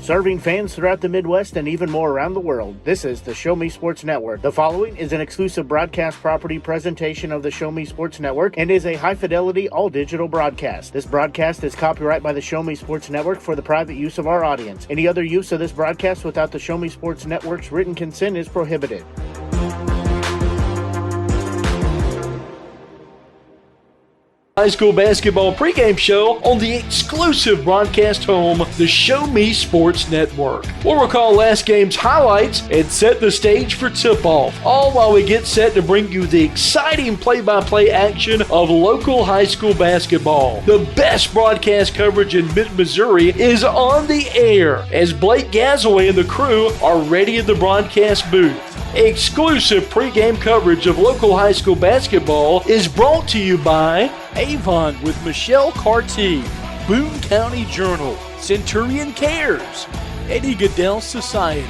Serving fans throughout the Midwest and even more around the world, this is the Show Me Sports Network. The following is an exclusive broadcast property presentation of the Show Me Sports Network and is a high-fidelity, all-digital broadcast. This broadcast is copyright by the Show Me Sports Network for the private use of our audience. Any other use of this broadcast without the Show Me Sports Network's written consent is prohibited. High school basketball pregame show on the exclusive broadcast home, the Show Me Sports Network. We'll recall last game's highlights and set the stage for tip-off, all while we get set to bring you the exciting play-by-play action of local high school basketball. The best broadcast coverage in mid-Missouri is on the air as Blake Gazaway and the crew are ready in the broadcast booth. Exclusive pregame coverage of local high school basketball is brought to you by Avon with Michelle Carty, Boone County Journal, Centurion Cares, Eddie Goodell Society,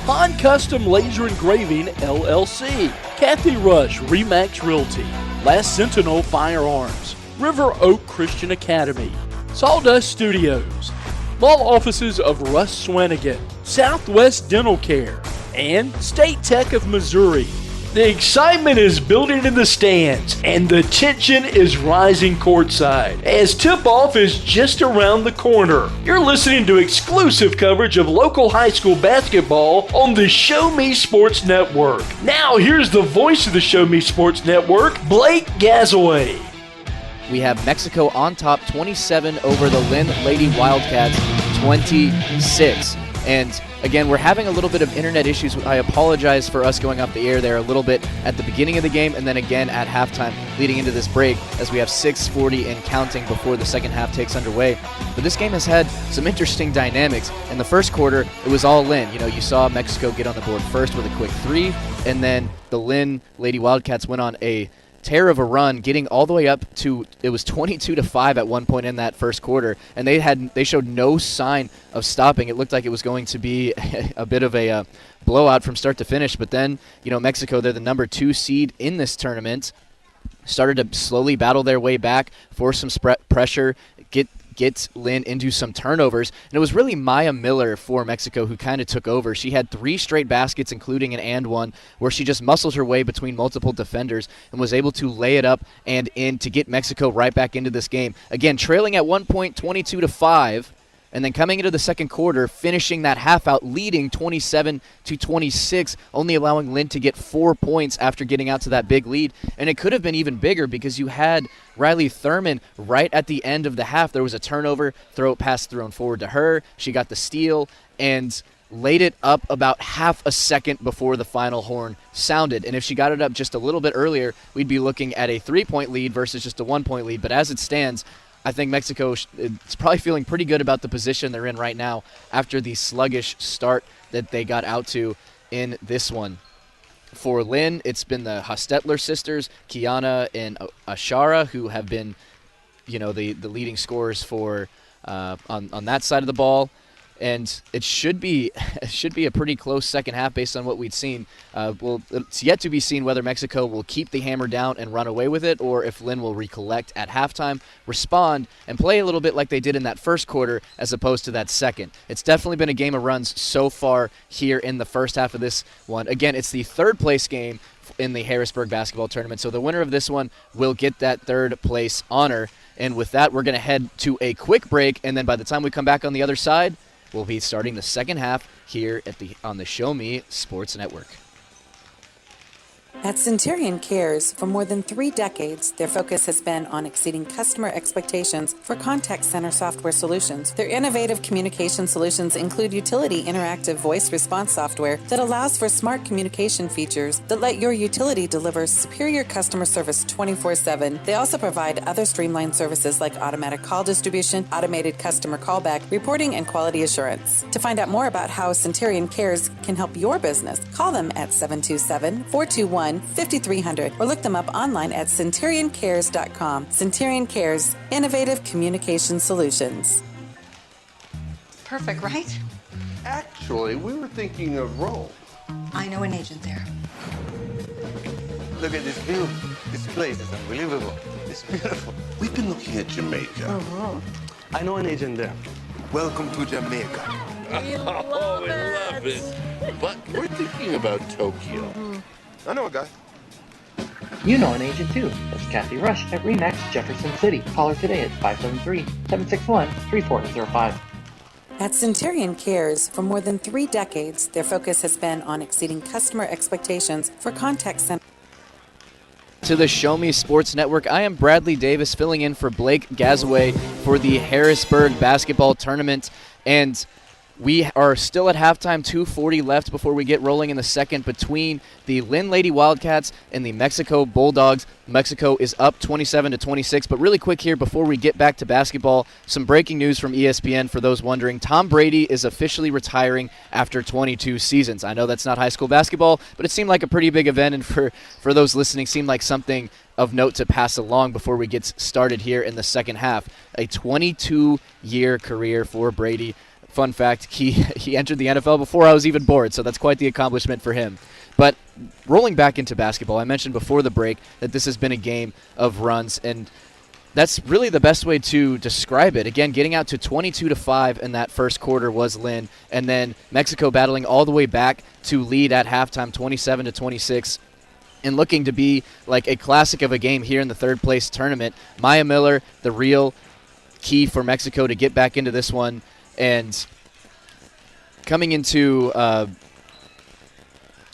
Han Custom Laser Engraving LLC, Kathy Rush Remax Realty, Last Sentinel Firearms, River Oak Christian Academy, Sawdust Studios, law offices of Russ Swanigan, Southwest Dental Care, and State Tech of Missouri. The excitement is building in the stands, and the tension is rising courtside as tip-off is just around the corner. You're listening to exclusive coverage of local high school basketball on the Show Me Sports Network. Now, here's the voice of the Show Me Sports Network, Blake Gazaway. We have Mexico on top, 27 over the Linn Lady Wildcats, 26. And again, we're having a little bit of internet issues. I apologize for us going off the air there a little bit at the beginning of the game and then again at halftime leading into this break as we have 6:40 and counting before the second half takes underway. But this game has had some interesting dynamics. In the first quarter, it was all Linn. You know, you saw Mexico get on the board first with a quick three, and then the Linn Lady Wildcats went on a tear of a run, getting all the way up to, it was 22-5 at one point in that first quarter, and they showed no sign of stopping. It looked like it was going to be a bit of a blowout from start to finish, but then, you know, Mexico, they're the number 2 seed in this tournament, started to slowly battle their way back, force some pressure, get Linn into some turnovers. And it was really Maya Miller for Mexico who kind of took over. She had 3 straight baskets, including an and one, where she just muscled her way between multiple defenders and was able to lay it up and in to get Mexico right back into this game. Again, trailing at one point 22-5. And then coming into the second quarter, finishing that half out, leading 27-26, only allowing Linn to get 4 points after getting out to that big lead. And it could have been even bigger because you had Riley Thurman right at the end of the half. There was a turnover, pass thrown forward to her. She got the steal and laid it up about half a second before the final horn sounded. And if she got it up just a little bit earlier, we'd be looking at a 3-point lead versus just a 1-point lead. But as it stands, I think Mexico is probably feeling pretty good about the position they're in right now after the sluggish start that they got out to in this one. For Linn, it's been the Hostetler sisters, Kiana and Ashara, who have been, you know, the leading scorers for on that side of the ball. And it should be a pretty close second half based on what we'd seen. It's yet to be seen whether Mexico will keep the hammer down and run away with it, or if Linn will recollect at halftime, respond, and play a little bit like they did in that first quarter as opposed to that second. It's definitely been a game of runs so far here in the first half of this one. Again, it's the third place game in the Harrisburg basketball tournament, so the winner of this one will get that third place honor. And with that, we're going to head to a quick break, and then by the time we come back on the other side, we'll be starting the second half here on the Show Me Sports Network. At Centurion Cares, for more than 3 decades, their focus has been on exceeding customer expectations for contact center software solutions. Their innovative communication solutions include utility interactive voice response software that allows for smart communication features that let your utility deliver superior customer service 24/7. They also provide other streamlined services like automatic call distribution, automated customer callback, reporting, and quality assurance. To find out more about how Centurion Cares can help your business, call them at 727-421-5300 or look them up online at centurioncares.com. Centurion Cares, innovative communication solutions. Perfect, right? Actually, we were thinking of Rome. I know an agent there. Look at this view. This place is unbelievable. It's beautiful. We've been looking at Jamaica. I know an agent there. Welcome to Jamaica. We love it. But we're thinking about Tokyo. I know a guy. You know an agent too. That's Kathy Rush at RE/MAX Jefferson City. Call her today at 573-761-3405. At Centurion Cares, for more than 3 decades, their focus has been on exceeding customer expectations for contact center. To the Show Me Sports Network, I am Bradley Davis filling in for Blake Gazaway for the Harrisburg basketball tournament, and we are still at halftime, 2:40 left before we get rolling in the second between the Linn Lady Wildcats and the Mexico Bulldogs. Mexico is up 27-26, but really quick here before we get back to basketball, some breaking news from ESPN for those wondering. Tom Brady is officially retiring after 22 seasons. I know that's not high school basketball, but it seemed like a pretty big event, and for those listening, seemed like something of note to pass along before we get started here in the second half. A 22-year career for Brady. Fun fact, he entered the NFL before I was even born, so that's quite the accomplishment for him. But rolling back into basketball, I mentioned before the break that this has been a game of runs, and that's really the best way to describe it. Again, getting out to 22-5 in that first quarter was Linn, and then Mexico battling all the way back to lead at halftime, 27-26. And looking to be like a classic of a game here in the third-place tournament. Maya Miller, the real key for Mexico to get back into this one. And coming into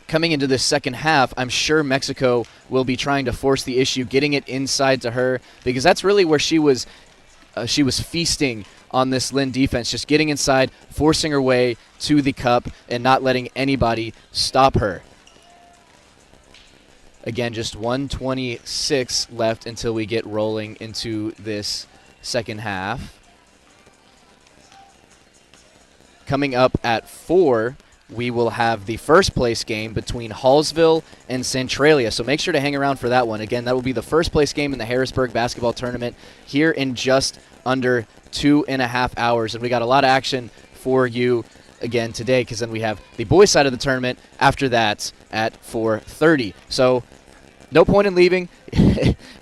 this second half, I'm sure Mexico will be trying to force the issue, getting it inside to her, because that's really where she was feasting on this Linn defense, just getting inside, forcing her way to the cup, and not letting anybody stop her. Again, just 1:26 left until we get rolling into this second half. Coming up at 4, we will have the first place game between Hallsville and Centralia. So make sure to hang around for that one. Again, that will be the first place game in the Harrisburg basketball tournament here in just under 2.5 hours. And we got a lot of action for you again today, because then we have the boys' side of the tournament after that at 4:30. So no point in leaving.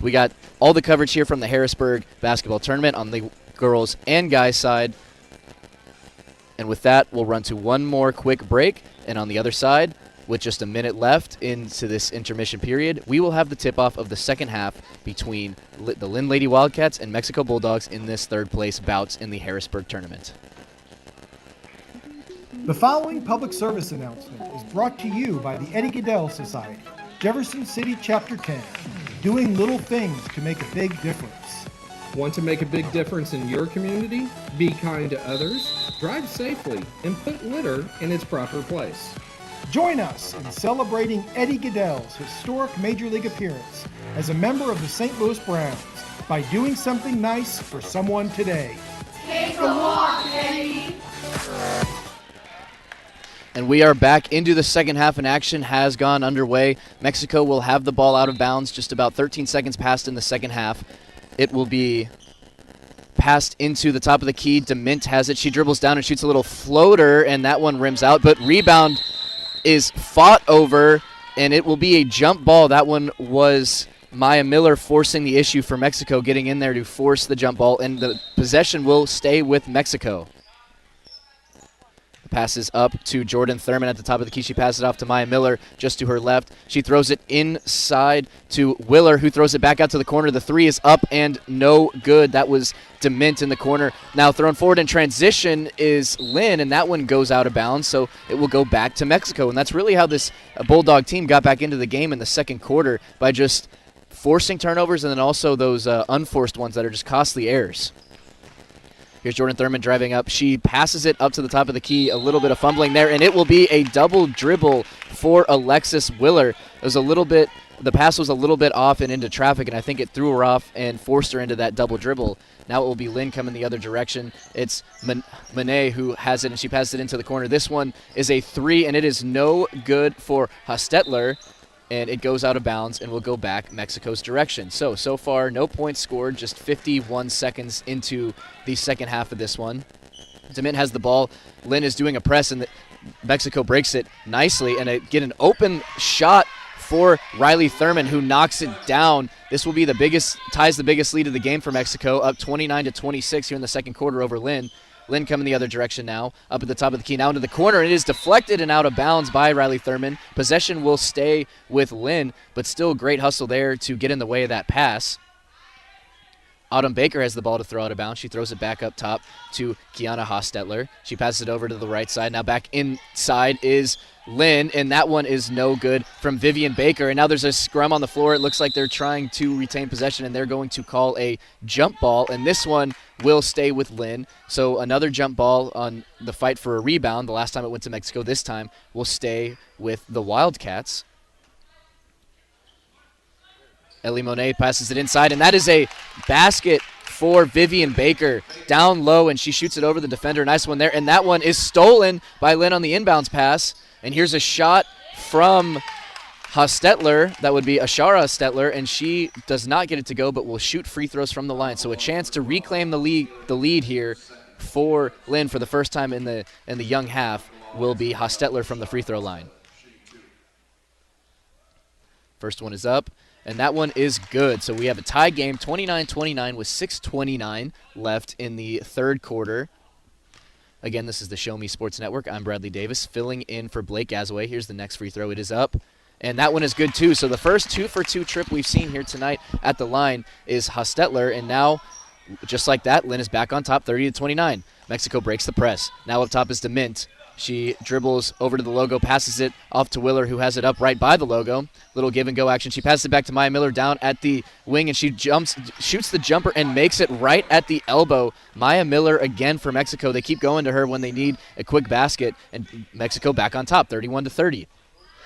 We got all the coverage here from the Harrisburg basketball tournament on the girls' and guys' side. And with that, we'll run to one more quick break. And on the other side, with just a minute left into this intermission period, we will have the tip-off of the second half between the Linn Lady Wildcats and Mexico Bulldogs in this third-place bouts in the Harrisburg tournament. The following public service announcement is brought to you by the Eddie Gaedel Society, Jefferson City Chapter 10, doing little things to make a big difference. Want to make a big difference in your community? Be kind to others, drive safely, and put litter in its proper place. Join us in celebrating Eddie Gaedel's historic Major League appearance as a member of the St. Louis Browns by doing something nice for someone today. Take a walk, Eddie! And we are back into the second half, and action has gone underway. Mexico will have the ball out of bounds just about 13 seconds past in the second half. It will be passed into the top of the key. DeMint has it. She dribbles down and shoots a little floater, and that one rims out. But rebound is fought over, and it will be a jump ball. That one was Maya Miller forcing the issue for Mexico, getting in there to force the jump ball, and the possession will stay with Mexico. Passes up to Jordan Thurman at the top of the key. She passes it off to Maya Miller just to her left. She throws it inside to Willer, who throws it back out to the corner. The three is up and no good. That was DeMint in the corner. Now thrown forward in transition is Linn, and that one goes out of bounds, so it will go back to Mexico. And that's really how this Bulldog team got back into the game in the second quarter, by just forcing turnovers and then also those unforced ones that are just costly errors. Here's Jordan Thurman driving up. She passes it up to the top of the key. A little bit of fumbling there, and it will be a double dribble for Alexis Willer. It was the pass was a little bit off and into traffic, and I think it threw her off and forced her into that double dribble. Now it will be Linn coming the other direction. It's Monet who has it, and she passes it into the corner. This one is a three, and it is no good for Hostetler. And it goes out of bounds and will go back Mexico's direction. So far, no points scored, just 51 seconds into the second half of this one. DeMint has the ball. Linn is doing a press, and Mexico breaks it nicely. And get an open shot for Riley Thurman, who knocks it down. This will be ties the biggest lead of the game for Mexico, up 29-26 here in the second quarter over Linn. Linn coming the other direction now, up at the top of the key, now into the corner. It is deflected and out of bounds by Riley Thurman. Possession will stay with Linn, but still great hustle there to get in the way of that pass. Autumn Baker has the ball to throw out of bounds. She throws it back up top to Kiana Hostetler. She passes it over to the right side. Now back inside is Linn, and that one is no good from Vivian Baker. And now there's a scrum on the floor. It looks like they're trying to retain possession, and they're going to call a jump ball, and this one will stay with Linn. So another jump ball on the fight for a rebound. The last time it went to Mexico, this time will stay with the Wildcats. Ellie Monet passes it inside, and that is a basket for Vivian Baker. Down low, and she shoots it over the defender. Nice one there, and that one is stolen by Linn on the inbounds pass. And here's a shot from Hostetler. That would be Ashara Hostetler, and she does not get it to go, but will shoot free throws from the line. So a chance to reclaim the lead here for Linn for the first time in the young half will be Hostetler from the free throw line. First one is up. And that one is good. So we have a tie game, 29-29 with 6:29 left in the third quarter. Again, this is the Show Me Sports Network. I'm Bradley Davis, filling in for Blake Gazaway. Here's the next free throw. It is up. And that one is good, too. So the first 2-for-2 trip we've seen here tonight at the line is Hostetler. And now, just like that, Linn is back on top, 30-29. Mexico breaks the press. Now up top is DeMint. She dribbles over to the logo, passes it off to Willer, who has it up right by the logo. Little give-and-go action. She passes it back to Maya Miller down at the wing, and she shoots the jumper and makes it right at the elbow. Maya Miller again for Mexico. They keep going to her when they need a quick basket, and Mexico back on top, 31-30.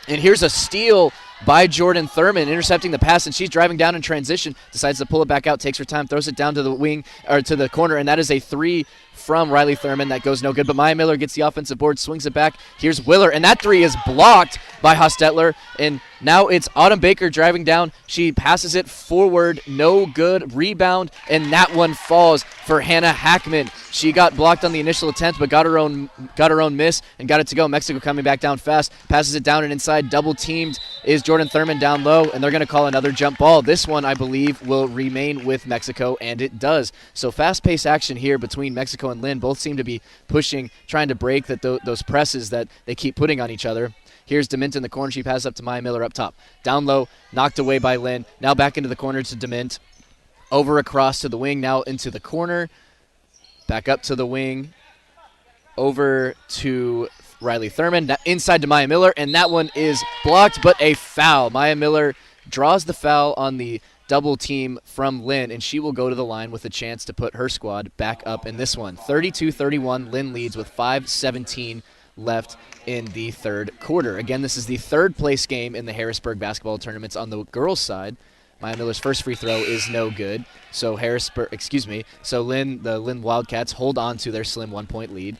And here's a steal by Jordan Thurman, intercepting the pass, and she's driving down in transition, decides to pull it back out, takes her time, throws it down to the wing, or to the corner, and that is a three from Riley Thurman. That goes no good, but Maya Miller gets the offensive board, swings it back. Here's Willer, and that three is blocked by Hostetler, and now it's Autumn Baker driving down. She passes it forward, no good, rebound, and that one falls for Hannah Hackman. She got blocked on the initial attempt, but got her own miss and got it to go. Mexico coming back down fast, passes it down and inside, double teamed is Jordan Thurman down low, and they're going to call another jump ball. This one, I believe, will remain with Mexico, and it does. So fast-paced action here between Mexico and Linn. Both seem to be pushing, trying to break those presses that they keep putting on each other. Here's DeMint in the corner. She passes up to Maya Miller up top. Down low, knocked away by Linn. Now back into the corner to DeMint. Over across to the wing, now into the corner. Back up to the wing. Over to Riley Thurman. Inside to Maya Miller, and that one is blocked, but a foul. Maya Miller draws the foul on the double team from Linn, and she will go to the line with a chance to put her squad back up in this one. 32-31, Linn leads with 5:17 left in the third quarter. Again, this is the third place game in the Harrisburg basketball tournaments on the girls' side. Maya Miller's first free throw is no good. So the Linn Wildcats hold on to their slim 1-point lead.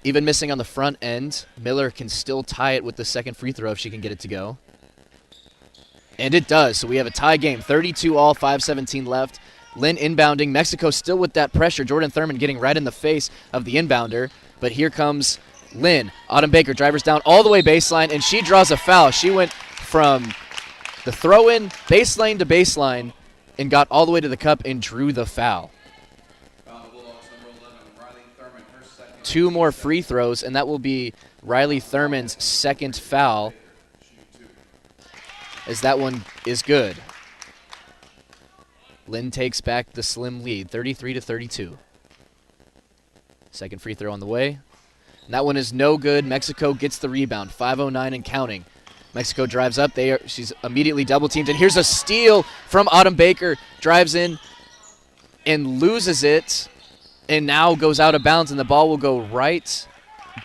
Even missing on the front end, Miller can still tie it with the second free throw if she can get it to go. And it does. So we have a tie game, 32 all, 5:17 left. Linn inbounding. Mexico still with that pressure. Jordan Thurman getting right in the face of the inbounder. But here comes Linn. Autumn Baker drivers down all the way baseline, and she draws a foul. She went from the throw-in, baseline to baseline, and got all the way to the cup and drew the foul. Two more free throws, and that will be Riley Thurman's second foul, as that one is good. Linn takes back the slim lead, 33-32. Second free throw on the way. And that one is no good. Mexico gets the rebound, 5:09 and counting. Mexico drives up. She's immediately double-teamed. And here's a steal from Autumn Baker. Drives in and loses it, and now goes out of bounds, and the ball will go right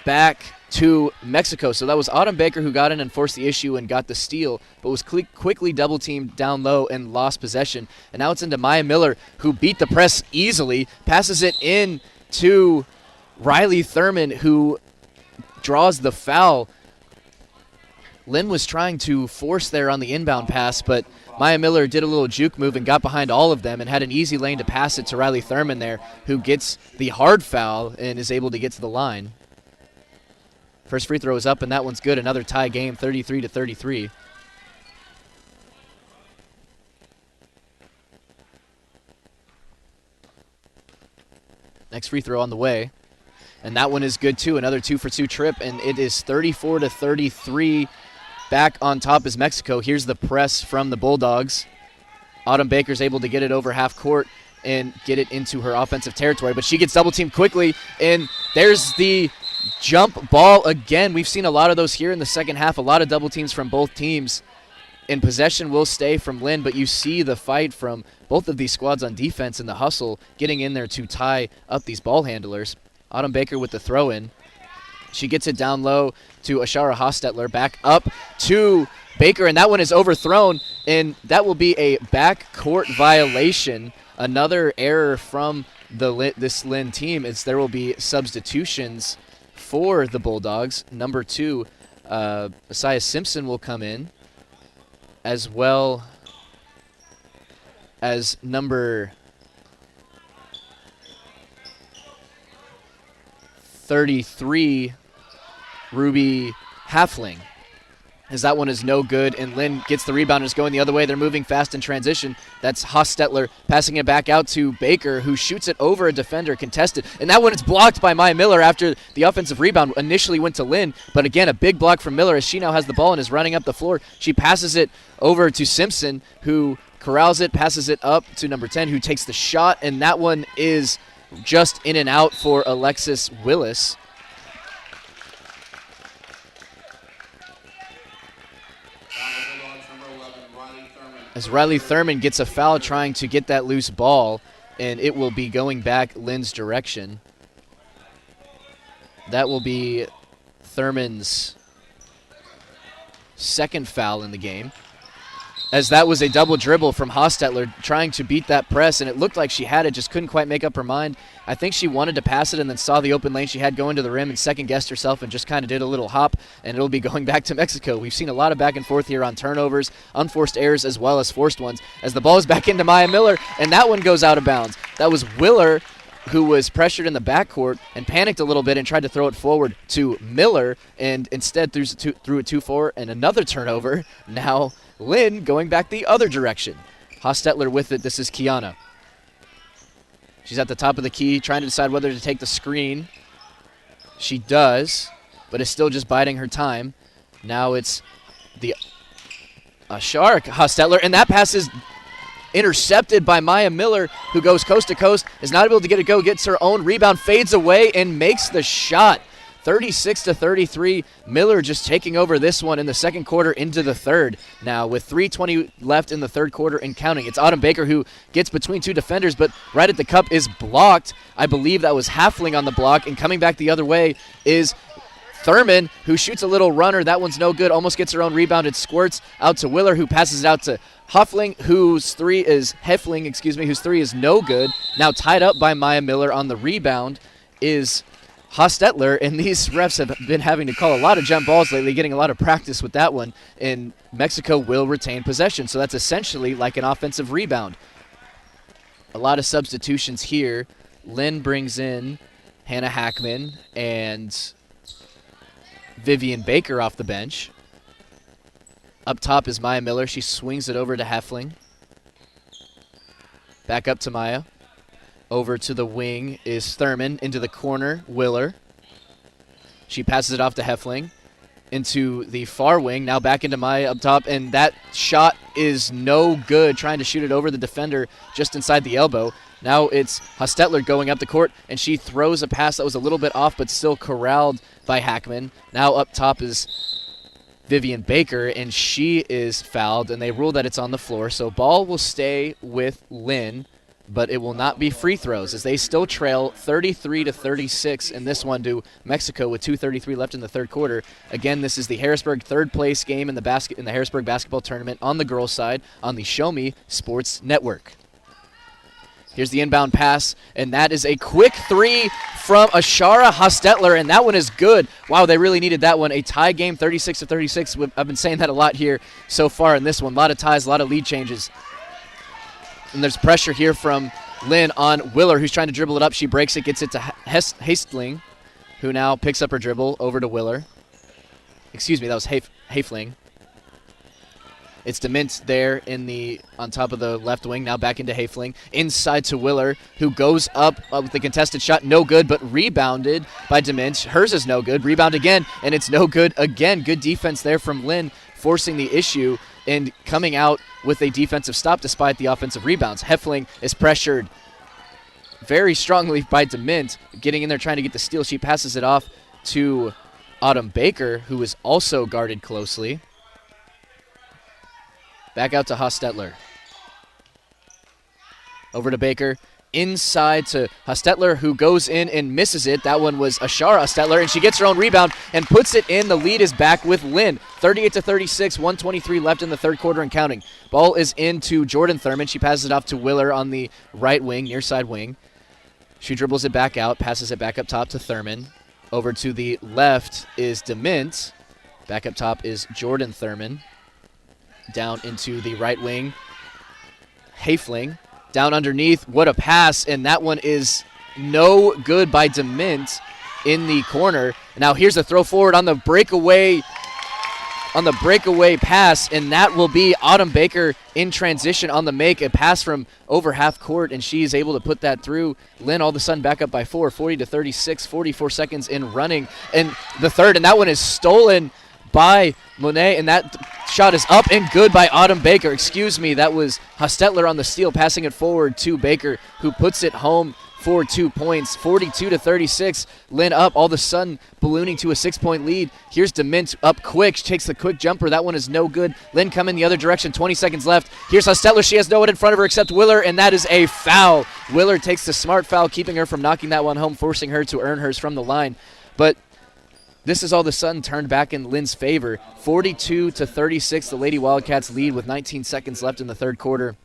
back to Mexico. So that was Autumn Baker who got in and forced the issue and got the steal, but was quickly double-teamed down low and lost possession. And now it's into Maya Miller, who beat the press easily, passes it in to Riley Thurman, who draws the foul. Linn was trying to force there on the inbound pass, but Maya Miller did a little juke move and got behind all of them and had an easy lane to pass it to Riley Thurman there, who gets the hard foul and is able to get to the line. First free throw is up, and that one's good. Another tie game, 33-33. Next free throw on the way. And that one is good, too. Another 2-for-2 trip, and it is 34-33. Back on top is Mexico. Here's the press from the Bulldogs. Autumn Baker's able to get it over half court and get it into her offensive territory, but she gets double-teamed quickly, and there's the jump ball again. We've seen a lot of those here in the second half, a lot of double teams from both teams. And possession will stay from Linn, but you see the fight from both of these squads on defense and the hustle getting in there to tie up these ball handlers. Autumn Baker with the throw-in. She gets it down low to Ashara Hostetler. Back up to Baker, and that one is overthrown, and that will be a backcourt violation. Another error from this Linn team is there will be substitutions for the Bulldogs. Number 2, Messiah Simpson will come in, as well as number 33, Ruby Halfling, as that one is no good, and Linn gets the rebound and is going the other way. They're moving fast in transition. That's Hostetler passing it back out to Baker, who shoots it over a defender, contested, and that one is blocked by Maya Miller after the offensive rebound initially went to Linn, but again, a big block from Miller as she now has the ball and is running up the floor. She passes it over to Simpson, who corrals it, passes it up to number 10, who takes the shot, and that one is just in and out for Alexis Willis. As Riley Thurman gets a foul trying to get that loose ball, and it will be going back Linn's direction. That will be Thurman's second foul in the game, as that was a double dribble from Hostetler trying to beat that press, and it looked like she had it, just couldn't quite make up her mind. I think she wanted to pass it and then saw the open lane she had going to the rim and second-guessed herself and just kind of did a little hop, and it'll be going back to Mexico. We've seen a lot of back and forth here on turnovers, unforced errors, as well as forced ones, as the ball is back into Maya Miller, and that one goes out of bounds. That was Willer, who was pressured in the backcourt and panicked a little bit and tried to throw it forward to Miller, and instead threw it 2-4, and another turnover. Now Linn going back the other direction. Hostetler with it. This is Kiana. She's at the top of the key trying to decide whether to take the screen. She does, but is still just biding her time. Now it's the Ashara Hostetler, and that pass is intercepted by Maya Miller, who goes coast to coast, is not able to get it go, gets her own rebound, fades away, and makes the shot. 36-33, Miller just taking over this one in the second quarter into the third. Now with 3:20 left in the third quarter and counting, it's Autumn Baker who gets between two defenders, but right at the cup is blocked. I believe that was Halfling on the block, and coming back the other way is Thurman, who shoots a little runner. That one's no good, almost gets her own rebound. It squirts out to Willer, who passes it out to Hefling, whose three is no good. Now tied up by Maya Miller on the rebound is Hostetler, and these refs have been having to call a lot of jump balls lately, getting a lot of practice with that one, and Mexico will retain possession. So that's essentially like an offensive rebound. A lot of substitutions here. Linn brings in Hannah Hackman and Vivian Baker off the bench. Up top is Maya Miller. She swings it over to Hefling. Back up to Maya. Over to the wing is Thurman. Into the corner, Willer. She passes it off to Hefling. Into the far wing. Now back into Maya up top. And that shot is no good. Trying to shoot it over the defender just inside the elbow. Now it's Hostetler going up the court. And she throws a pass that was a little bit off but still corralled by Hackman. Now up top is Vivian Baker, and she is fouled. And they rule that it's on the floor. So ball will stay with Linn, but it will not be free throws as they still trail 33-36 in this one to Mexico with 2:33 left in the third quarter. Again, this is the Harrisburg third place game in the Harrisburg basketball tournament on the girls' side on the Show Me Sports Network. Here's the inbound pass, and that is a quick three from Ashara Hostetler, and that one is good. Wow, they really needed that one. A tie game, 36-36. I've been saying that a lot here so far in this one. A lot of ties, a lot of lead changes. And there's pressure here from Linn on Willer, who's trying to dribble it up. She breaks it, gets it to Hastling, who now picks up her dribble over to Willer. Excuse me, that was Hafling. It's DeMint there on top of the left wing, now back into Hayfling. Inside to Willer, who goes up with the contested shot. No good, but rebounded by DeMint. Hers is no good. Rebound again, and it's no good again. Good defense there from Linn, forcing the issue and coming out with a defensive stop despite the offensive rebounds. Heffling is pressured very strongly by DeMint, getting in there trying to get the steal. She passes it off to Autumn Baker, who is also guarded closely. Back out to Hostetler. Over to Baker. Inside to Hostetler, who goes in and misses it. That one was Ashara Hostetler, and she gets her own rebound and puts it in. The lead is back with Linn. 38-36, 1:23 left in the third quarter and counting. Ball is into Jordan Thurman. She passes it off to Willer on the right wing, near side wing. She dribbles it back out, passes it back up top to Thurman. Over to the left is DeMint. Back up top is Jordan Thurman. Down into the right wing, Hayfling. Down underneath, what a pass, and that one is no good by DeMint in the corner. Now here's a throw forward on the breakaway pass, and that will be Autumn Baker in transition on the make. A pass from over half court, and she's able to put that through. Linn all of a sudden back up by 4, 40-36, 44 seconds in running. And the third, and that one is stolen by Monet, and that shot is up and good by Autumn Baker. Excuse me, that was Hostetler on the steal, passing it forward to Baker, who puts it home for 2 points. 42-36, Linn up, all of a sudden ballooning to a 6-point lead. Here's DeMint up quick, she takes the quick jumper. That one is no good. Linn coming the other direction, 20 seconds left. Here's Hostetler, she has no one in front of her except Willer, and that is a foul. Willer takes the smart foul, keeping her from knocking that one home, forcing her to earn hers from the line. But this is all of a sudden turned back in Linn's favor. 42-36, the Lady Wildcats lead with 19 seconds left in the third quarter.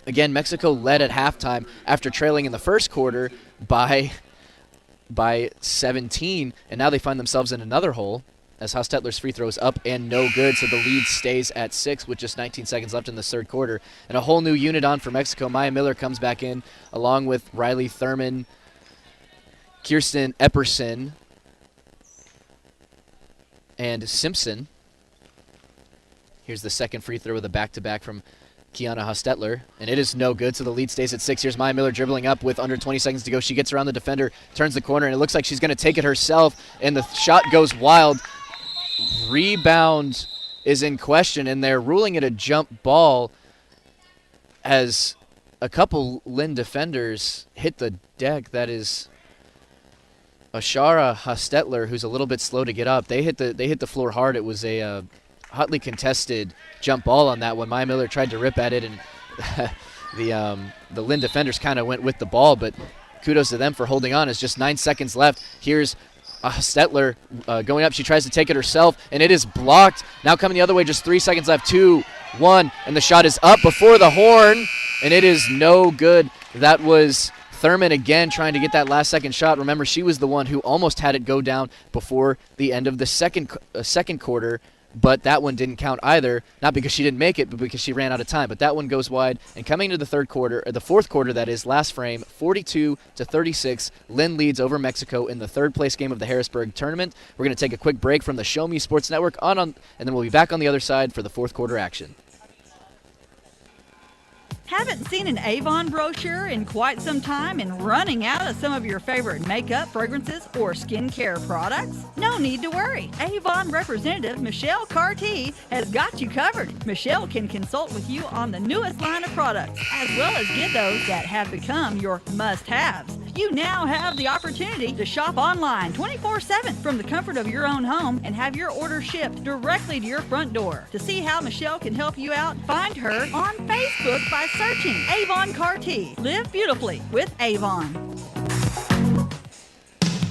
Again, Mexico led at halftime after trailing in the first quarter by 17, and now they find themselves in another hole as Hostetler's free throw is up and no good, so the lead stays at 6 with just 19 seconds left in the third quarter. And a whole new unit on for Mexico. Maya Miller comes back in along with Riley Thurman, Kirsten Epperson, and Simpson. Here's the second free throw with a back-to-back from Kiana Hostetler, and it is no good, so the lead stays at 6. Here's Maya Miller dribbling up with under 20 seconds to go. She gets around the defender, turns the corner, and it looks like she's going to take it herself, and the shot goes wild. Rebound is in question, and they're ruling it a jump ball as a couple Linn defenders hit the deck. That is Ashara Hostetler, who's a little bit slow to get up. They hit the floor hard. It was a hotly contested jump ball on that one. Maya Miller tried to rip at it, and the Linn defenders kind of went with the ball, but kudos to them for holding on. It's just 9 seconds left. Here's Hostetler going up. She tries to take it herself, and it is blocked. Now coming the other way, just 3 seconds left. 2, 1, and the shot is up before the horn, and it is no good. That was Thurman again trying to get that last second shot. Remember, she was the one who almost had it go down before the end of the second quarter, but that one didn't count either, not because she didn't make it, but because she ran out of time. But that one goes wide, and coming into the fourth quarter, that is, last frame, 42-36, Linn leads over Mexico in the third place game of the Harrisburg tournament. We're going to take a quick break from the Show Me Sports Network, and then we'll be back on the other side for the fourth quarter action. Haven't seen an Avon brochure in quite some time and running out of some of your favorite makeup, fragrances, or skincare products? No need to worry. Avon representative Michelle Carty has got you covered. Michelle can consult with you on the newest line of products, as well as get those that have become your must-haves. You now have the opportunity to shop online 24/7 from the comfort of your own home and have your order shipped directly to your front door. To see how Michelle can help you out, find her on Facebook by searching Avon Carty. Live beautifully with Avon.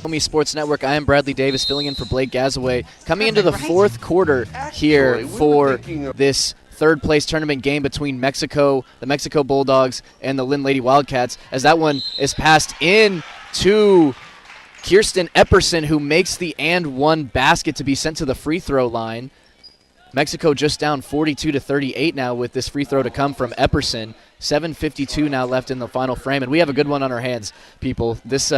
Show Me Sports Network. I am Bradley Davis, filling in for Blake Gazaway. Coming into the fourth quarter here for this third place tournament game between Mexico, the Mexico Bulldogs, and the Linn Lady Wildcats, as that one is passed in to Kirsten Epperson, who makes the and one basket to be sent to the free throw line. Mexico just down 42-38 now with this free throw to come from Epperson. 7:52 now left in the final frame, and we have a good one on our hands, people. This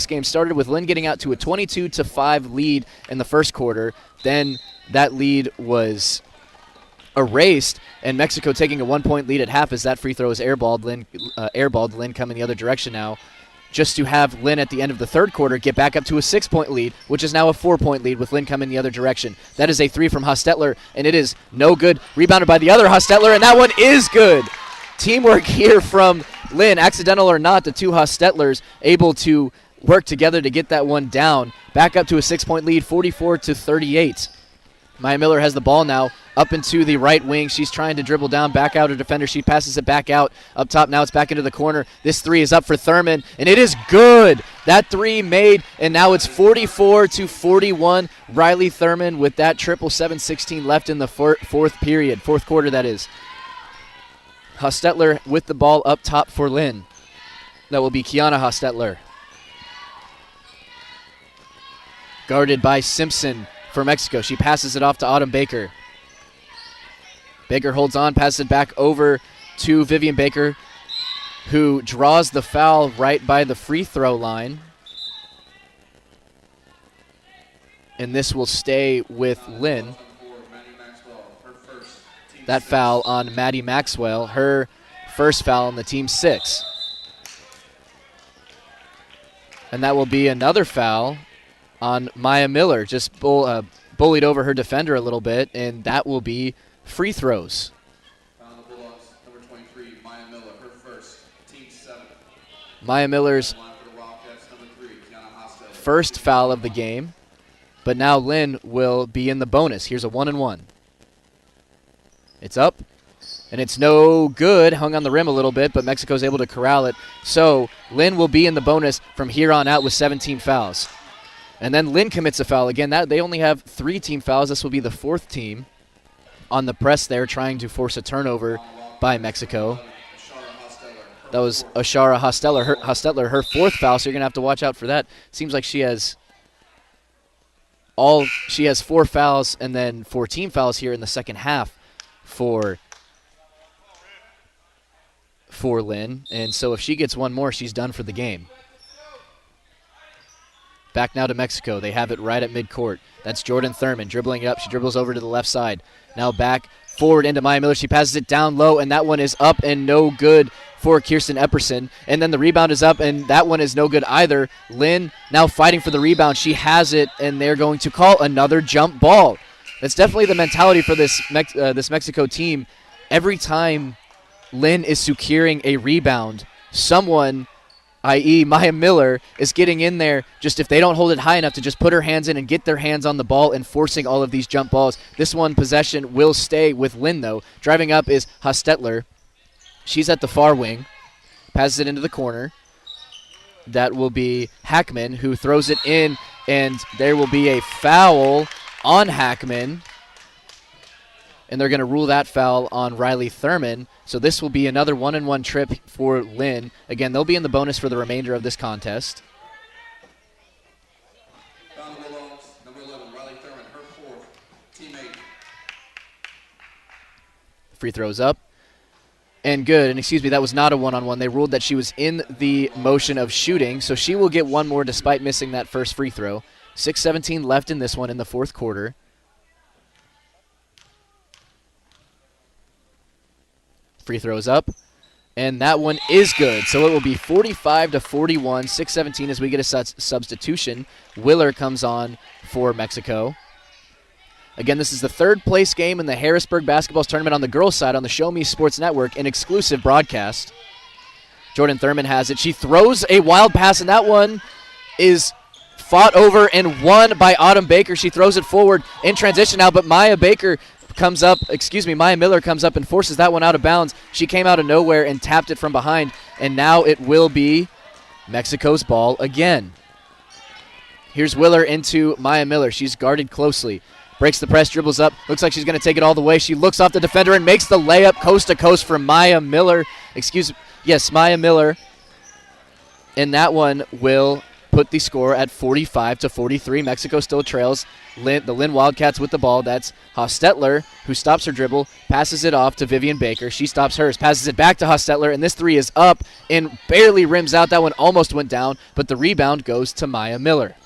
game started with Linn getting out to a 22-5 lead in the first quarter. Then that lead was erased, and Mexico taking a 1-point lead at half as that free throw is airballed. Linn coming the other direction now, just to have Linn at the end of the third quarter get back up to a 6-point lead, which is now a 4-point lead with Linn coming the other direction. That is a 3 from Hostetler, and it is no good. Rebounded by the other Hostetler, and that one is good. Teamwork here from Linn, accidental or not, the two Hostetlers able to work together to get that one down. Back up to a 6-point lead, 44-38. Maya Miller has the ball now up into the right wing. She's trying to dribble down, back out a defender. She passes it back out up top. Now it's back into the corner. This 3 is up for Thurman, and it is good. That 3 made, and now it's 44-41. Riley Thurman with that 7-7-16 left in the fourth quarter, that is. Hostetler with the ball up top for Linn. That will be Kiana Hostetler. Guarded by Simpson for Mexico. She passes it off to Autumn Baker. Baker holds on, passes it back over to Vivian Baker, who draws the foul right by the free throw line. And this will stay with Linn. That foul on Maddie Maxwell, her first foul on the team 6. And that will be another foul on Maya Miller, just bullied over her defender a little bit, and that will be free throws. On the Bulldogs, number 23, Maya Miller, her first, team 7. Maya Miller's Wildcats, number 3, first foul of the game, but now Linn will be in the bonus. Here's a 1-and-1. It's up, and it's no good. Hung on the rim a little bit, but Mexico's able to corral it. So Linn will be in the bonus from here on out with 17 fouls. And then Linn commits a foul. Again, they only have 3 team fouls. This will be the 4th team on the press there, trying to force a turnover by Mexico. That was Ashara Hostetler, her 4th foul, so you're going to have to watch out for that. Seems like she has 4 fouls and then 4 team fouls here in the second half for Linn. And so if she gets one more, she's done for the game. Back now to Mexico. They have it right at midcourt. That's Jordan Thurman dribbling it up. She dribbles over to the left side. Now back forward into Maya Miller. She passes it down low, and that one is up and no good for Kirsten Epperson. And then the rebound is up, and that one is no good either. Linn now fighting for the rebound. She has it, and they're going to call another jump ball. That's definitely the mentality for this Mexico team. Every time Linn is securing a rebound, someone, i.e. Maya Miller, is getting in there, just if they don't hold it high enough, to just put her hands in and get their hands on the ball and forcing all of these jump balls. This one possession will stay with Linn, though. Driving up is Hostetler. She's at the far wing. Passes it into the corner. That will be Hackman, who throws it in, and there will be a foul on Hackman. And they're going to rule that foul on Riley Thurman. So this will be another 1-and-1 trip for Linn. Again, they'll be in the bonus for the remainder of this contest. Down the Bulldogs, number 11, Riley Thurman, her 4th, team 8. Free throws up. And good. And excuse me, that was not a 1-on-1. They ruled that she was in the motion of shooting, so she will get one more despite missing that first free throw. 6:17 left in this one in the 4th quarter. Free throws up, and that one is good. So it will be 45-41, 6:17 as we get a substitution. Willer comes on for Mexico. Again, this is the 3rd place game in the Harrisburg basketball tournament on the girls' side on the Show Me Sports Network, an exclusive broadcast. Jordan Thurman has it. She throws a wild pass, and that one is fought over and won by Autumn Baker. She throws it forward in transition now, but Maya Miller comes up and forces that one out of bounds. She came out of nowhere and tapped it from behind, and now it will be Mexico's ball again. Here's Willer into Maya Miller. She's guarded closely. Breaks the press, dribbles up. Looks like she's going to take it all the way. She looks off the defender and makes the layup coast to coast for Maya Miller. Maya Miller. And that one will put the score at 45-43. Mexico still trails. The Linn Wildcats with the ball. That's Hostetler, who stops her dribble, passes it off to Vivian Baker. She stops hers, passes it back to Hostetler, and this 3 is up and barely rims out. That one almost went down, but the rebound goes to Maya Miller.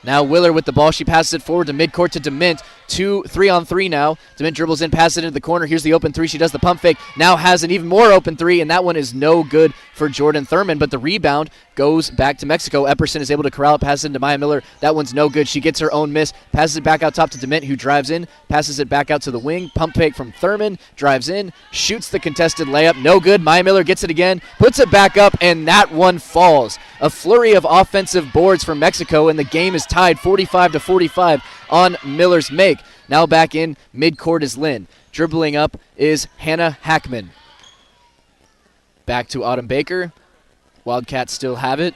Now Willer with the ball. She passes it forward to midcourt to Dement. 3-on-3 now. Dement dribbles in, passes it into the corner. Here's the open three. She does the pump fake. Now has an even more open three, and that one is no good for Jordan Thurman. But the rebound goes back to Mexico. Epperson is able to corral it, passes it into Maya Miller. That one's no good. She gets her own miss, passes it back out top to Dement, who drives in, passes it back out to the wing. Pump fake from Thurman, drives in, shoots the contested layup. No good. Maya Miller gets it again, puts it back up, and that one falls. A flurry of offensive boards for Mexico, and the game is tied 45-45 on Miller's make. Now back in midcourt is Linn. Dribbling up is Hannah Hackman. Back to Autumn Baker. Wildcats still have it.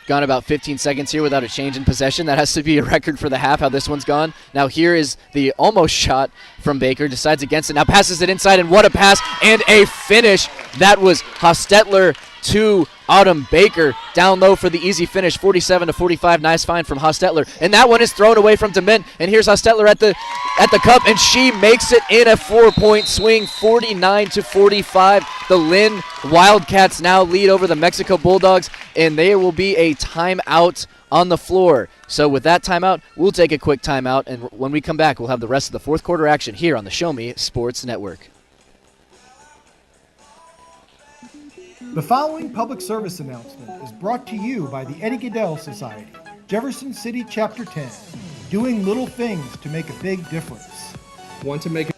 Gone about 15 seconds here without a change in possession. That has to be a record for the half, how this one's gone. Now here is the almost shot from Baker. Decides against it. Now passes it inside, and what a pass and a finish. That was Hostetler to Autumn Baker. Down low for the easy finish, 47-45. Nice find from Hostetler. And that one is thrown away from Dement. And here's Hostetler at the cup, and she makes it in a 4-point swing, 49-45. The Linn Wildcats now lead over the Mexico Bulldogs, and there will be a timeout on the floor. So with that timeout, we'll take a quick timeout, and when we come back, we'll have the rest of the fourth quarter action here on the Show Me Sports Network. The following public service announcement is brought to you by the Eddie Gaedel Society, Jefferson City Chapter 10, doing little things to make a big difference. Want to make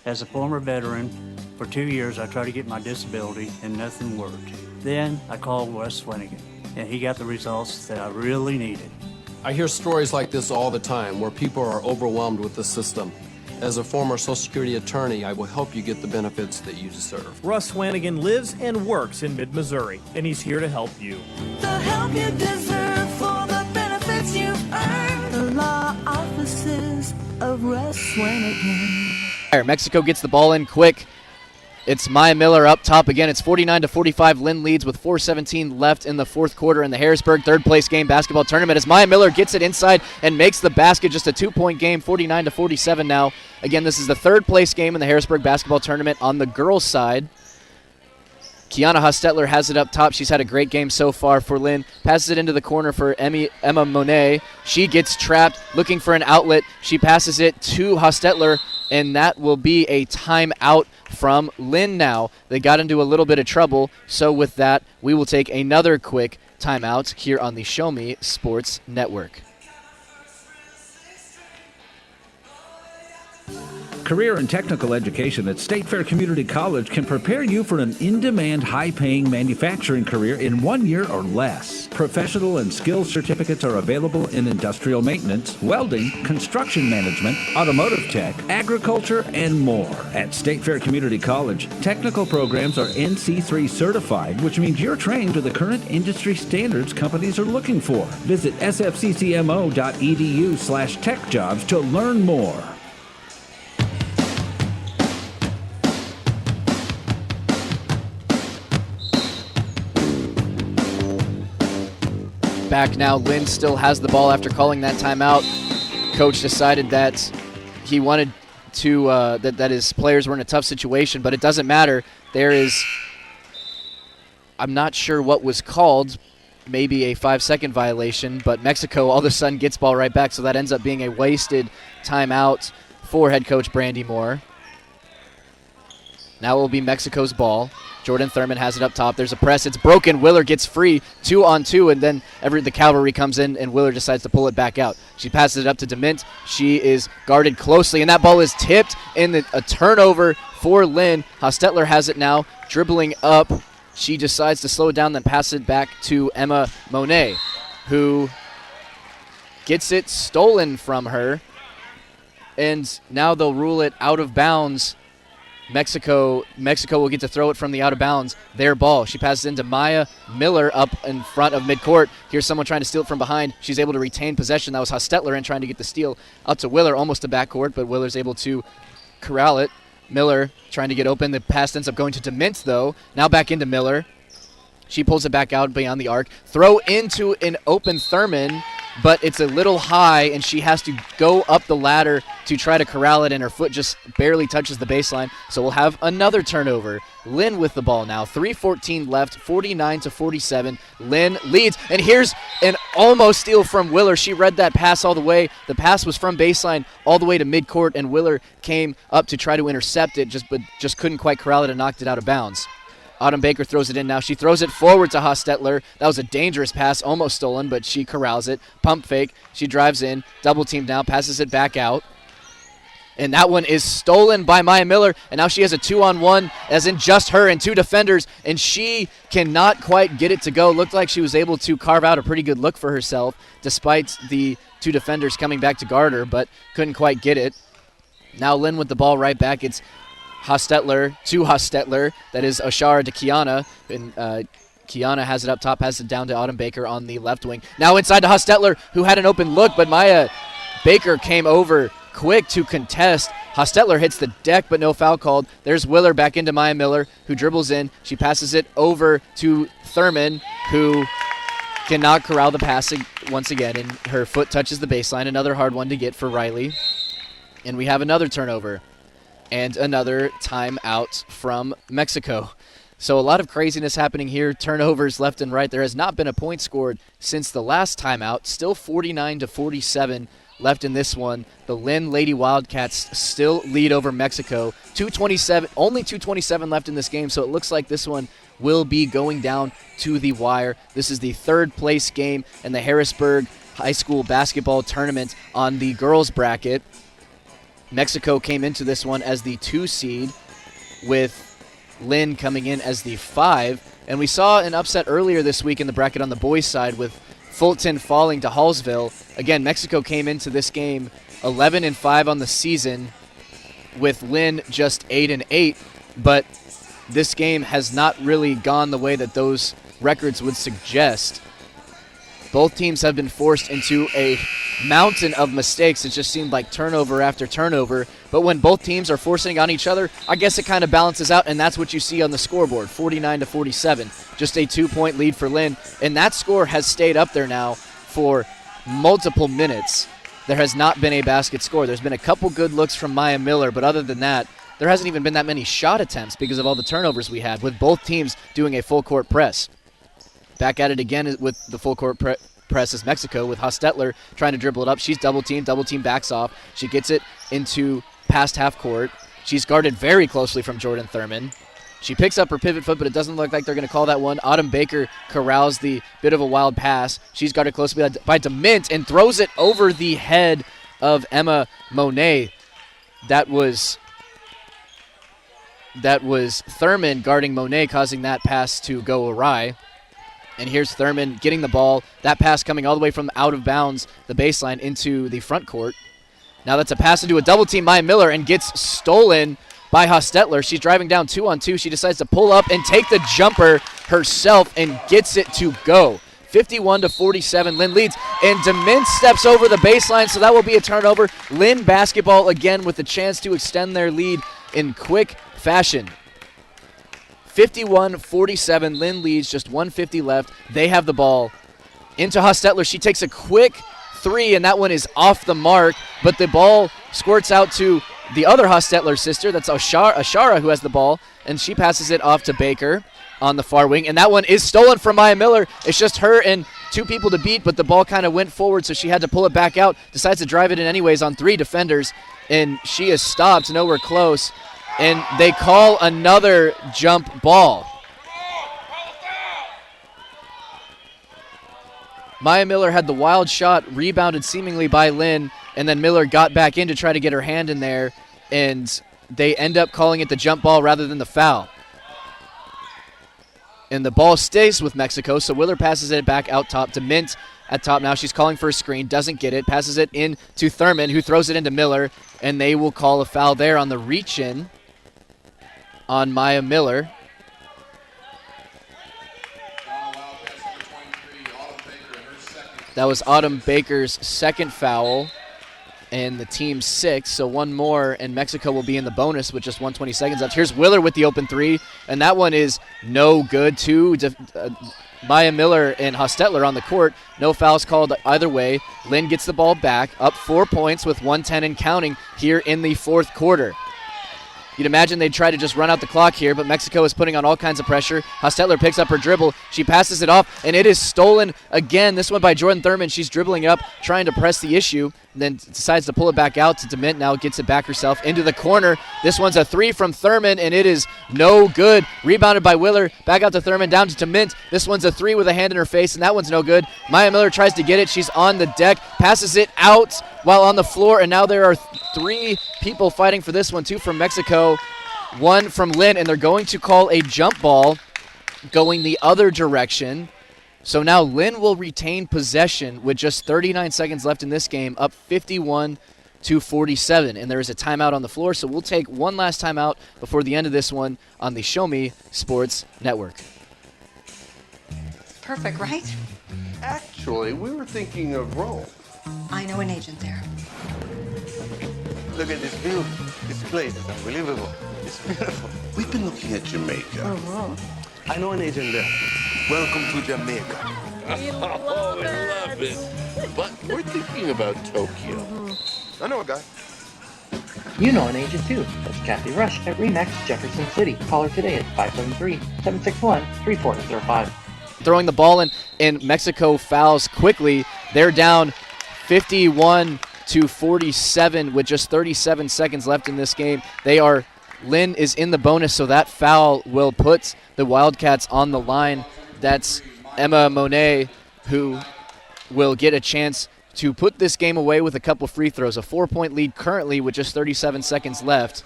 As a former veteran, for 2 years I tried to get my disability and nothing worked. Then I called Wes Swanigan, and he got the results that I really needed. I hear stories like this all the time where people are overwhelmed with the system. As a former Social Security attorney, I will help you get the benefits that you deserve. Russ Swanigan lives and works in mid-Missouri, and he's here to help you. The help you deserve for the benefits you've earned. The law offices of Russ Swanigan. Mexico gets the ball in quick. It's Maya Miller up top again. It's 49-45. Linn leads with 4:17 left in the fourth quarter in the Harrisburg third-place game basketball tournament as Maya Miller gets it inside and makes the basket. Just a 2-point game, 49-47 now. Again, this is the third-place game in the Harrisburg basketball tournament on the girls' side. Kiana Hostetler has it up top. She's had a great game so far for Linn. Passes it into the corner for Emma Monet. She gets trapped, looking for an outlet. She passes it to Hostetler, and that will be a timeout from Linn now. They got into a little bit of trouble, so with that, we will take another quick timeout here on the Show Me Sports Network. Career and technical education at State Fair Community College can prepare you for an in-demand, high-paying manufacturing career in 1 year or less. Professional and skills certificates are available in industrial maintenance, welding, construction management, automotive tech, agriculture, and more. At State Fair Community College, technical programs are NC3 certified, which means you're trained to the current industry standards companies are looking for. Visit sfccmo.edu/techjobs to learn more. Back now, Linn still has the ball after calling that timeout. Coach decided that he wanted to that his players were in a tough situation, but it doesn't matter. I'm not sure what was called, maybe a 5-second violation, but Mexico all of a sudden gets ball right back, so that ends up being a wasted timeout for head coach Brandy Moore. Now it will be Mexico's ball. Jordan Thurman has it up top. There's a press. It's broken. Willer gets free, 2-on-2, and then the cavalry comes in, and Willer decides to pull it back out. She passes it up to Dement. She is guarded closely, and that ball is tipped in a turnover for Linn. Hostetler has it now, dribbling up. She decides to slow it down, then pass it back to Emma Monet, who gets it stolen from her, and now they'll rule it out of bounds. Mexico will get to throw it from the out of bounds. Their ball. She passes into Maya Miller up in front of midcourt. Here's someone trying to steal it from behind. She's able to retain possession. That was Hostetler in trying to get the steal up to Willer, almost to backcourt, but Willer's able to corral it. Miller trying to get open. The pass ends up going to Dement, though. Now back into Miller. She pulls it back out beyond the arc. Throw into an open Thurman, but it's a little high, and she has to go up the ladder to try to corral it, and her foot just barely touches the baseline. So we'll have another turnover. Linn with the ball now. 3:14 left, 49-47. Linn leads, and here's an almost steal from Willer. She read that pass all the way. The pass was from baseline all the way to midcourt, and Willer came up to try to intercept it, but just couldn't quite corral it and knocked it out of bounds. Autumn Baker throws it in now. She throws it forward to Hostetler. That was a dangerous pass, almost stolen, but she corrals it. Pump fake. She drives in. Double team now. Passes it back out. And that one is stolen by Maya Miller. And now she has a 2-on-1, as in just her and two defenders. And she cannot quite get it to go. Looked like she was able to carve out a pretty good look for herself, despite the two defenders coming back to guard her, but couldn't quite get it. Now Linn with the ball right back. It's Hostetler to Hostetler. That is Ashara to Kiana. And Kiana has it up top, passes it down to Autumn Baker on the left wing. Now inside to Hostetler, who had an open look, but Maya Baker came over quick to contest. Hostetler hits the deck, but no foul called. There's Willer back into Maya Miller, who dribbles in. She passes it over to Thurman, who cannot corral the pass once again, and her foot touches the baseline. Another hard one to get for Riley. And we have another turnover. And another timeout from Mexico. So a lot of craziness happening here. Turnovers left and right. There has not been a point scored since the last timeout. Still 49-47 left in this one. The Linn Lady Wildcats still lead over Mexico. Only 2:27 left in this game, so it looks like this one will be going down to the wire. This is the third place game in the Harrisburg High School basketball tournament on the girls bracket. Mexico came into this one as the 2 seed, with Linn coming in as the 5. And we saw an upset earlier this week in the bracket on the boys' side with Fulton falling to Hallsville. Again, Mexico came into this game 11-5 on the season, with Linn just 8-8. But this game has not really gone the way that those records would suggest. Both teams have been forced into a mountain of mistakes. It just seemed like turnover after turnover. But when both teams are forcing on each other, I guess it kind of balances out, and that's what you see on the scoreboard, 49-47. Just a 2-point lead for Linn, and that score has stayed up there now for multiple minutes. There has not been a basket score. There's been a couple good looks from Maya Miller, but other than that, there hasn't even been that many shot attempts because of all the turnovers we had, with both teams doing a full-court press. Back at it again with the full-court press is Mexico, with Hostetler trying to dribble it up. She's double-teamed. Double-team backs off. She gets it into past half-court. She's guarded very closely from Jordan Thurman. She picks up her pivot foot, but it doesn't look like they're going to call that one. Autumn Baker corrals the bit of a wild pass. She's guarded closely by DeMint and throws it over the head of Emma Monet. That was Thurman guarding Monet, causing that pass to go awry. And here's Thurman getting the ball. That pass coming all the way from out of bounds, the baseline, into the front court. Now that's a pass into a double team by Miller and gets stolen by Hostetler. She's driving down 2-on-2. She decides to pull up and take the jumper herself and gets it to go. 51-47, Linn leads. And DeMint steps over the baseline, so that will be a turnover. Linn basketball again with the chance to extend their lead in quick fashion. 51-47, Linn leads, just 1:50 left. They have the ball into Hostetler. She takes a quick 3, and that one is off the mark, but the ball squirts out to the other Hostetler sister. That's Ashara who has the ball, and she passes it off to Baker on the far wing, and that one is stolen from Maya Miller. It's just her and two people to beat, but the ball kind of went forward, so she had to pull it back out. Decides to drive it in anyways on 3 defenders, and she is stopped nowhere close. And they call another jump ball. Maya Miller had the wild shot, rebounded seemingly by Linn, and then Miller got back in to try to get her hand in there, and they end up calling it the jump ball rather than the foul. And the ball stays with Mexico, so Willer passes it back out top to Mint at top now. She's calling for a screen, doesn't get it, passes it in to Thurman, who throws it into Miller, and they will call a foul there on the reach-in on Maya Miller. That was Autumn Baker's second foul, and the team's 6, so one more, and Mexico will be in the bonus with just 1:20 seconds left. Here's Willer with the open 3, and that one is no good. Two Maya Miller and Hostetler on the court. No fouls called either way. Linn gets the ball back, up 4 points with 1:10 and counting here in the fourth quarter. You'd imagine they'd try to just run out the clock here, but Mexico is putting on all kinds of pressure. Hostetler picks up her dribble. She passes it off, and it is stolen again. This one by Jordan Thurman. She's dribbling up, trying to press the issue, and then decides to pull it back out to Dement. Now gets it back herself into the corner. This one's a three from Thurman, and it is no good. Rebounded by Willer. Back out to Thurman, down to Dement. This one's a three with a hand in her face, and that one's no good. Maya Miller tries to get it. She's on the deck, passes it out while on the floor, and now there are three people fighting for this one, two from Mexico, one from Linn, and they're going to call a jump ball going the other direction. So now Linn will retain possession with just 39 seconds left in this game, up 51-47, and there is a timeout on the floor, so we'll take one last timeout before the end of this one on the Show Me Sports Network. Perfect, right? Actually, we were thinking of Rome. I know an agent there. Look at this view. This place is unbelievable. It's beautiful. We've been looking at Jamaica. Oh, I know an agent there. Welcome to Jamaica. We love it. But we're thinking about Tokyo. I know a guy. You know an agent too. That's Kathy Rush at RE/MAX Jefferson City. Call her today at 573-761-3405. Throwing the ball in, and Mexico fouls quickly. They're down 51-47 with just 37 seconds left in this game. Linn is in the bonus, so that foul will put the Wildcats on the line. That's Emma Monet, who will get a chance to put this game away with a couple free throws. A 4-point lead currently with just 37 seconds left.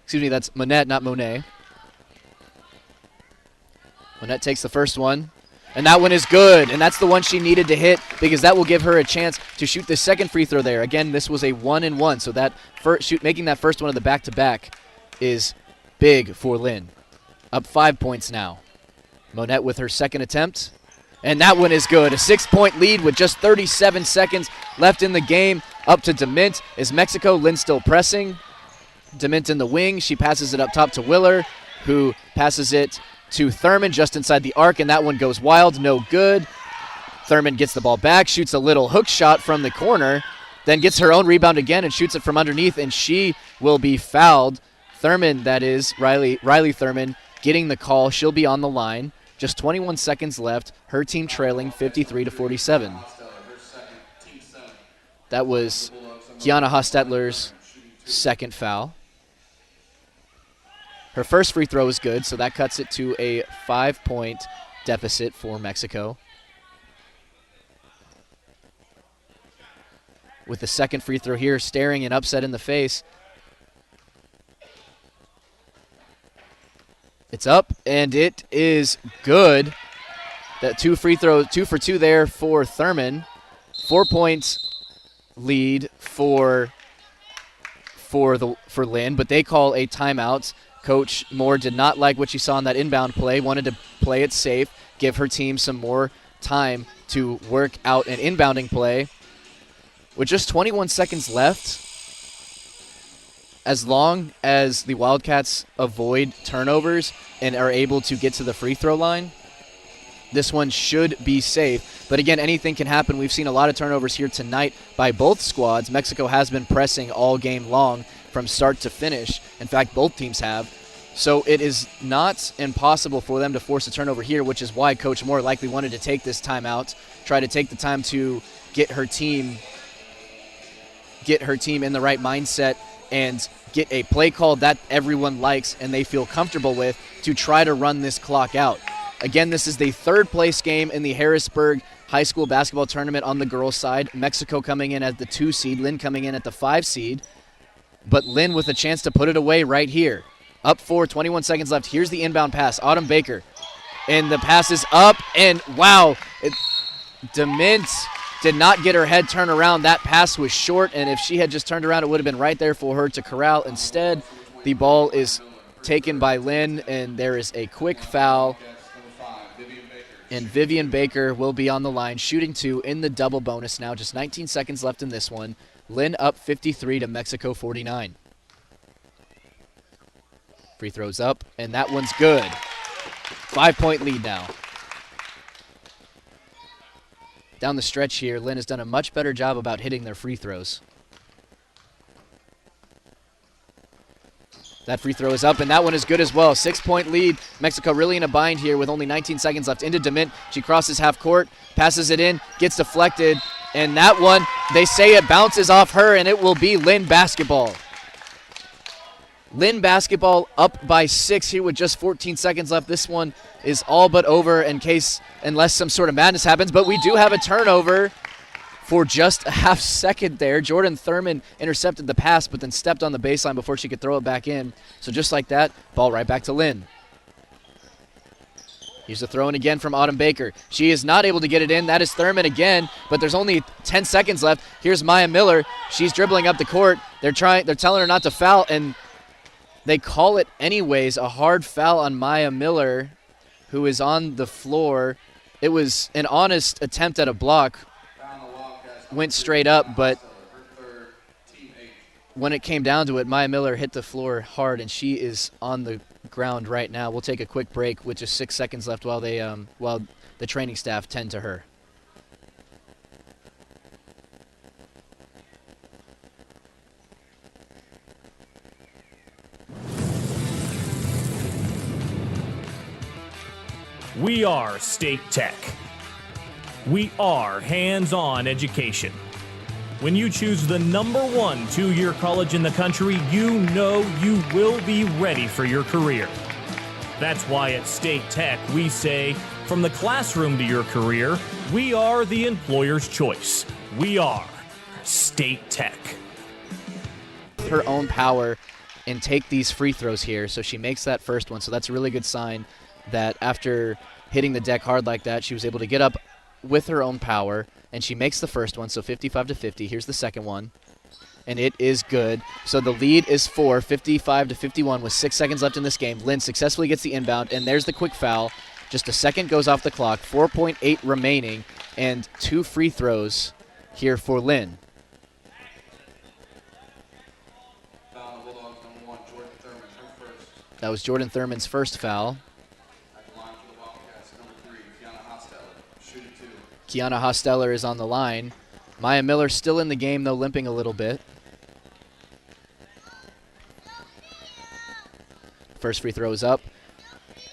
Excuse me, that's Monette, not Monet. Monette takes the first one, and that one is good, and that's the one she needed to hit because that will give her a chance to shoot the second free throw there. Again, this was a 1-and-1, so that making that first one of the back-to-back is big for Linn. Up 5 points now. Monette with her second attempt, and that one is good. A 6-point lead with just 37 seconds left in the game. Up to Dement. Is Mexico? Linn still pressing. Dement in the wing. She passes it up top to Willer, who passes it to Thurman just inside the arc, and that one goes wild, no good. Thurman gets the ball back, shoots a little hook shot from the corner, then gets her own rebound again and shoots it from underneath, and she will be fouled. Thurman, that is, Riley Thurman, getting the call. She'll be on the line. Just 21 seconds left. Her team trailing 53-47. That was Kiana Hostetler's second foul. Her first free throw is good, so that cuts it to a 5-point deficit for Mexico. With the second free throw here, staring an upset in the face. It's up, and it is good. That two for two there for Thurman. 4 points lead for Linn, but they call a timeout. Coach Moore did not like what she saw in that inbound play, wanted to play it safe, give her team some more time to work out an inbounding play. With just 21 seconds left, as long as the Wildcats avoid turnovers and are able to get to the free throw line, this one should be safe. But again, anything can happen. We've seen a lot of turnovers here tonight by both squads. Mexico has been pressing all game long from start to finish. In fact, both teams have. So it is not impossible for them to force a turnover here, which is why Coach Moore likely wanted to take this timeout, try to take the time to get her team in the right mindset and get a play call that everyone likes and they feel comfortable with to try to run this clock out. Again, this is the third place game in the Harrisburg High School Basketball Tournament on the girls' side. Mexico coming in at the 2 seed, Linn coming in at the 5 seed. But Linn with a chance to put it away right here. Up 4, 21 seconds left. Here's the inbound pass. Autumn Baker. And the pass is up, and wow. Dement did not get her head turned around. That pass was short, and if she had just turned around, it would have been right there for her to corral. Instead, the ball is taken by Linn, and there is a quick foul. And Vivian Baker will be on the line, shooting 2 in the double bonus now. Just 19 seconds left in this one. Linn up 53 to Mexico 49. Free throws up, and that one's good. 5-point lead now. Down the stretch here, Linn has done a much better job about hitting their free throws. That free throw is up, and that one is good as well. 6-point lead. Mexico really in a bind here with only 19 seconds left. Into DeMint. She crosses half court, passes it in, gets deflected, and that one, they say it bounces off her, and it will be Linn basketball. Linn basketball up by 6 here with just 14 seconds left. This one is all but over unless some sort of madness happens, but we do have a turnover for just a half second there. Jordan Thurman intercepted the pass, but then stepped on the baseline before she could throw it back in. So just like that, ball right back to Linn. Here's the throw in again from Autumn Baker. She is not able to get it in. That is Thurman again, but there's only 10 seconds left. Here's Maya Miller. She's dribbling up the court. They're telling her not to foul, and they call it anyways. A hard foul on Maya Miller, who is on the floor. It was an honest attempt at a block. Went straight up, but when it came down to it, Maya Miller hit the floor hard, and she is on the ground right now. We'll take a quick break with just 6 seconds left while the training staff tend to her. We are State Tech. We are hands-on education. When you choose the #1 two-year college in the country, you know you will be ready for your career. That's why at State Tech we say, from the classroom to your career, we are the employer's choice. We are State Tech. Her own power and take these free throws here. So she makes that first one. So that's a really good sign that after hitting the deck hard like that, she was able to get up with her own power, and she makes the first one. So 55-50. Here's the second one, and it is good. So the lead is 55-51 with 6 seconds left in this game. Linn successfully gets the inbound, and there's the quick foul. Just a second goes off the clock. 4.8 remaining, and 2 free throws here for Linn. That was Jordan Thurman's first foul. Kiana Hosteller is on the line. Maya Miller still in the game, though, limping a little bit. First free throw is up.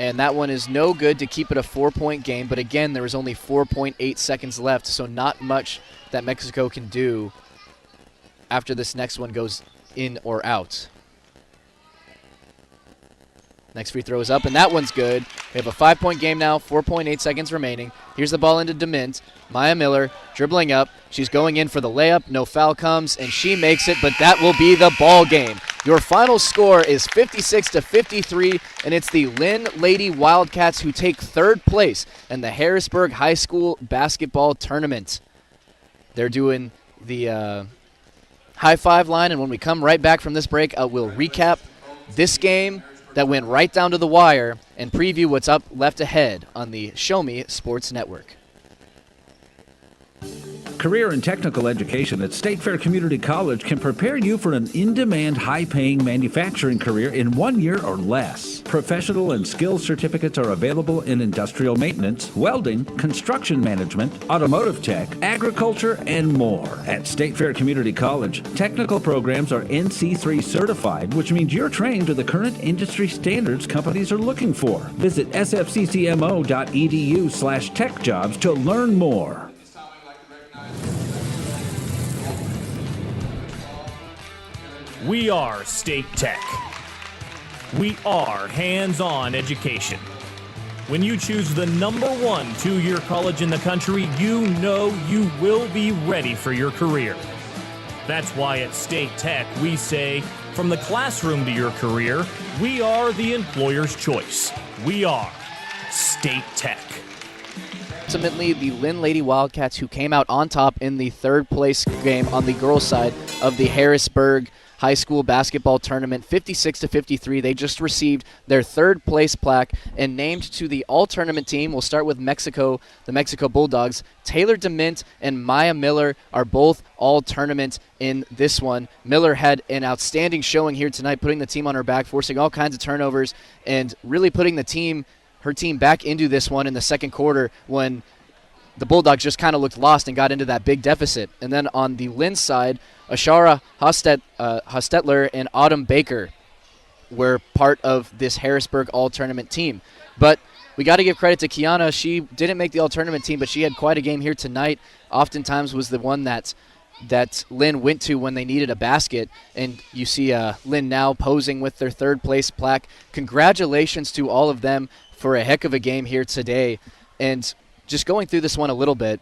And that one is no good to keep it a 4-point game. But again, there was only 4.8 seconds left, so not much that Mexico can do after this next one goes in or out. Next free throw is up, and that one's good. We have a 5-point game now, 4.8 seconds remaining. Here's the ball into DeMint. Maya Miller dribbling up. She's going in for the layup. No foul comes, and she makes it, but that will be the ball game. Your final score is 56-53, and it's the Linn Lady Wildcats who take third place in the Harrisburg High School basketball tournament. They're doing the high five line, and when we come right back from this break, we'll recap this game that went right down to the wire and preview what's up left ahead on the Show Me Sports Network. Career and technical education at State Fair Community College can prepare you for an in-demand, high-paying manufacturing career in 1 year or less. Professional and skills certificates are available in industrial maintenance, welding, construction management, automotive tech, agriculture, and more. At State Fair Community College, technical programs are NC3 certified, which means you're trained to the current industry standards companies are looking for. Visit sfccmo.edu/techjobs to learn more. We are State Tech. We are hands-on education. When you choose the #1 two-year college in the country, you know you will be ready for your career. That's why at State Tech we say, from the classroom to your career, we are the employer's choice. We are State Tech. Ultimately, the Linn Lady Wildcats, who came out on top in the third place game on the girls' side of the Harrisburg High School basketball tournament, 56-53. They just received their third place plaque and named to the all-tournament team. We'll start with Mexico, the Mexico Bulldogs. Taylor DeMint and Maya Miller are both all-tournament in this one. Miller had an outstanding showing here tonight, putting the team on her back, forcing all kinds of turnovers, and really putting the team, her team back into this one in the second quarter when the Bulldogs just kind of looked lost and got into that big deficit. And then on the Linn side, Ashara Hostetler and Autumn Baker were part of this Harrisburg all-tournament team. But we got to give credit to Kiana. She didn't make the all-tournament team, but she had quite a game here tonight. Oftentimes was the one that Linn went to when they needed a basket. And you see Linn now posing with their third-place plaque. Congratulations to all of them for a heck of a game here today. And just going through this one a little bit,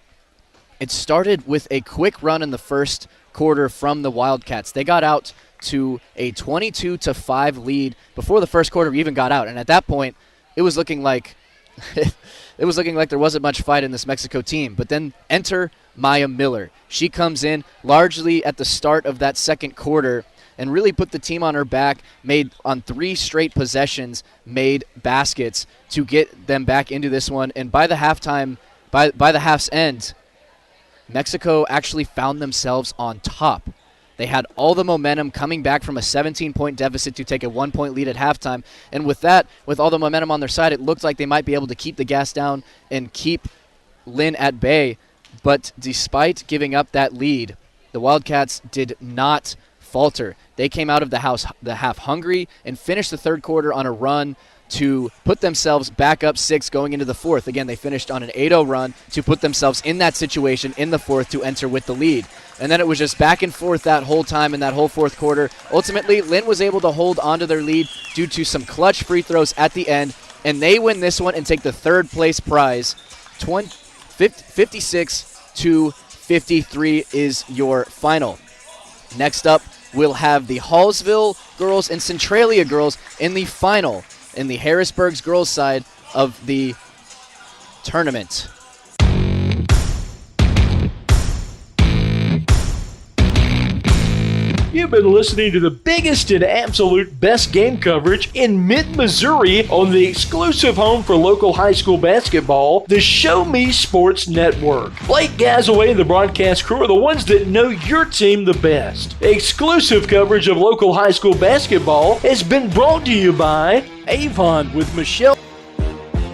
it started with a quick run in the first quarter from the Wildcats. They got out to a 22-5 lead before the first quarter even got out. And at that point, it was looking like there wasn't much fight in this Mexico team. But then enter Maya Miller. She comes in largely at the start of that second quarter and really put the team on her back, made on 3 straight possessions, made baskets to get them back into this one. And by the half's end, Mexico actually found themselves on top. They had all the momentum coming back from a 17-point deficit to take a 1-point lead at halftime. And with that, with all the momentum on their side, it looked like they might be able to keep the gas down and keep Linn at bay. But despite giving up that lead, the Wildcats did not falter. They came out of the half hungry and finished the third quarter on a run to put themselves back up 6 going into the fourth. Again, they finished on an 8-0 run to put themselves in that situation in the fourth to enter with the lead. And then it was just back and forth that whole time in that whole fourth quarter. Ultimately, Linn was able to hold onto their lead due to some clutch free throws at the end, and they win this one and take the third place prize. 56-53 is your final. Next up, we'll have the Hallsville girls and Centralia girls in the final in the Harrisburg's girls side of the tournament. You've been listening to the biggest and absolute best game coverage in mid-Missouri on the exclusive home for local high school basketball, the Show Me Sports Network. Blake Gazaway and the broadcast crew are the ones that know your team the best. Exclusive coverage of local high school basketball has been brought to you by Avon with Michelle